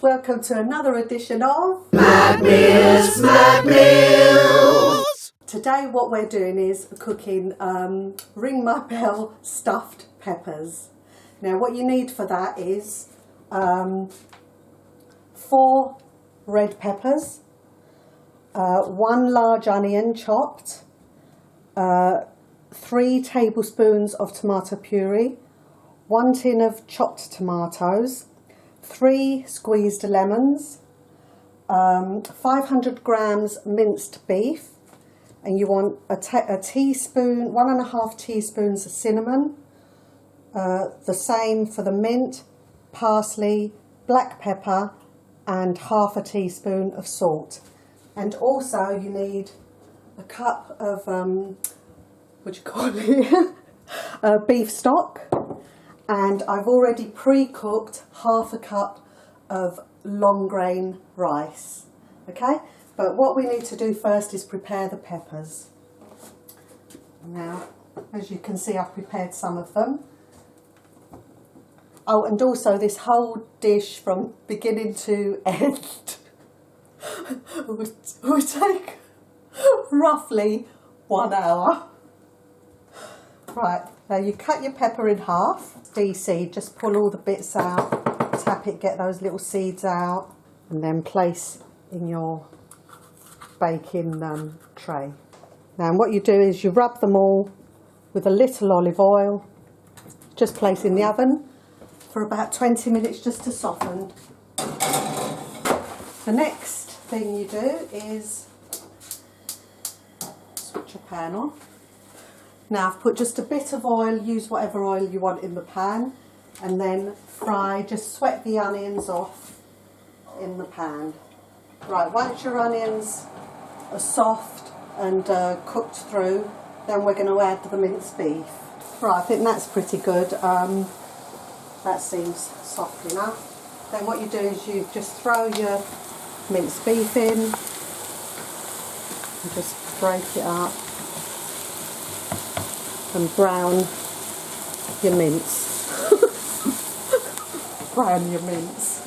Welcome to another edition of Mad Meals, Mad Meals! Today what we're doing is cooking ring my bell stuffed peppers. Now what you need for that is 4 red peppers, 1 large onion chopped, 3 tablespoons of tomato puree, 1 tin of chopped tomatoes, 3 squeezed lemons, 500 grams minced beef, and you want a teaspoon, 1.5 teaspoons of cinnamon, the same for the mint, parsley, black pepper, and half a teaspoon of salt. And also you need a cup of, beef stock. And I've already pre-cooked half a cup of long grain rice, okay? But what we need to do first is prepare the peppers. Now, as you can see, I've prepared some of them. Oh, and also this whole dish from beginning to end would take roughly 1 hour. Right, now you cut your pepper in half, de-seed, just pull all the bits out, tap it, get those little seeds out, and then place in your baking tray. Now what you do is you rub them all with a little olive oil, just place in the oven for about 20 minutes just to soften. The next thing you do is switch your pan on. Now I've put just a bit of oil, use whatever oil you want in the pan, and then fry, just sweat the onions off in the pan. Right, once your onions are soft and cooked through, then we're going to add the minced beef. Right, I think that's pretty good. That seems soft enough. Then what you do is you just throw your minced beef in and just break it up. And brown your mince. Brown your mince.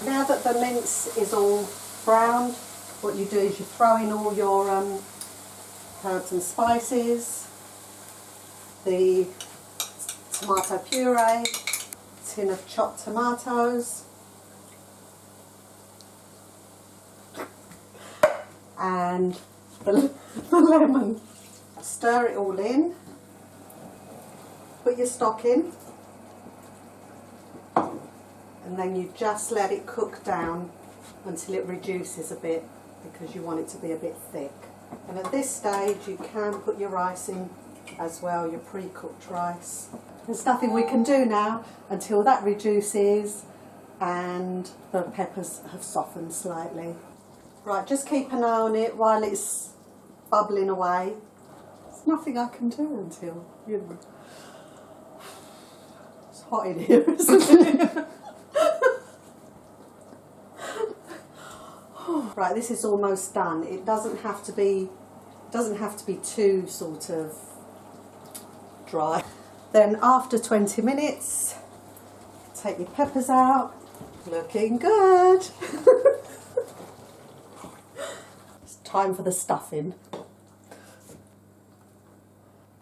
Now that the mince is all browned, what you do is you throw in all your herbs and spices, the tomato puree, tin of chopped tomatoes, and the lemon. Stir it all in, put your stock in, and then you just let it cook down until it reduces a bit, because you want it to be a bit thick. And at this stage you can put your rice in as well, your pre-cooked rice. There's nothing we can do now until that reduces and the peppers have softened slightly. Right, just keep an eye on it while it's bubbling away. There's nothing I can do until, you know. It's hot in here, isn't it? Right, this is almost done. It doesn't have to be too sort of dry. Then after 20 minutes, take your peppers out. Looking good. Time for the stuffing.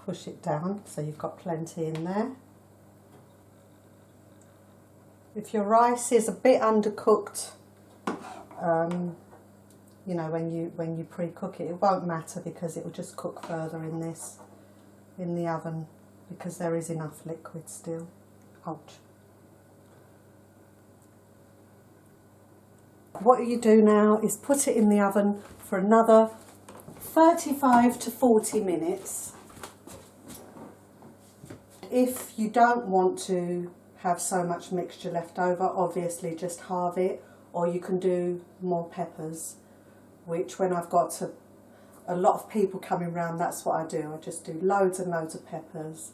Push it down so you've got plenty in there. If your rice is a bit undercooked, you know, when you pre-cook it, it won't matter because it will just cook further in the oven, because there is enough liquid still. Ouch. What you do now is put it in the oven for another 35 to 40 minutes. If you don't want to have so much mixture left over, obviously just halve it, or you can do more peppers, which when I've got a lot of people coming round, that's what I do. I just do loads and loads of peppers.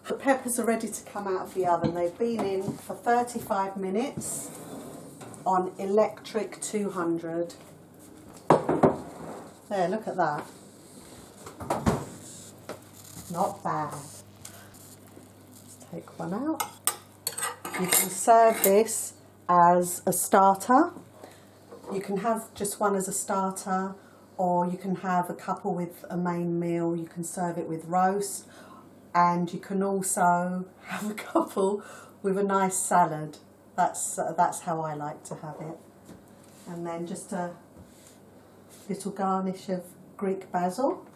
The peppers are ready to come out of the oven. They've been in for 35 minutes on electric 200. There, look at that. Not bad. Let's take one out. You can serve this as a starter. You can have just one as a starter, or you can have a couple with a main meal. You can serve it with roast, and you can also have a couple with a nice salad. That's how I like to have it. And then just a little garnish of Greek basil.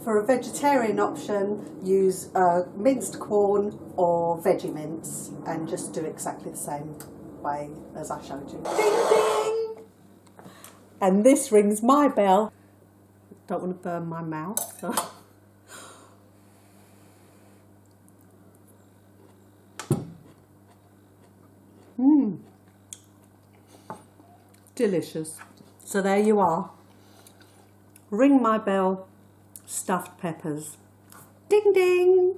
For a vegetarian option, use minced quorn or veggie mince, and just do exactly the same way as I showed you. Ding ding! And this rings my bell. Don't want to burn my mouth. So. Delicious. So there you are. Ring my bell, stuffed peppers. Ding ding!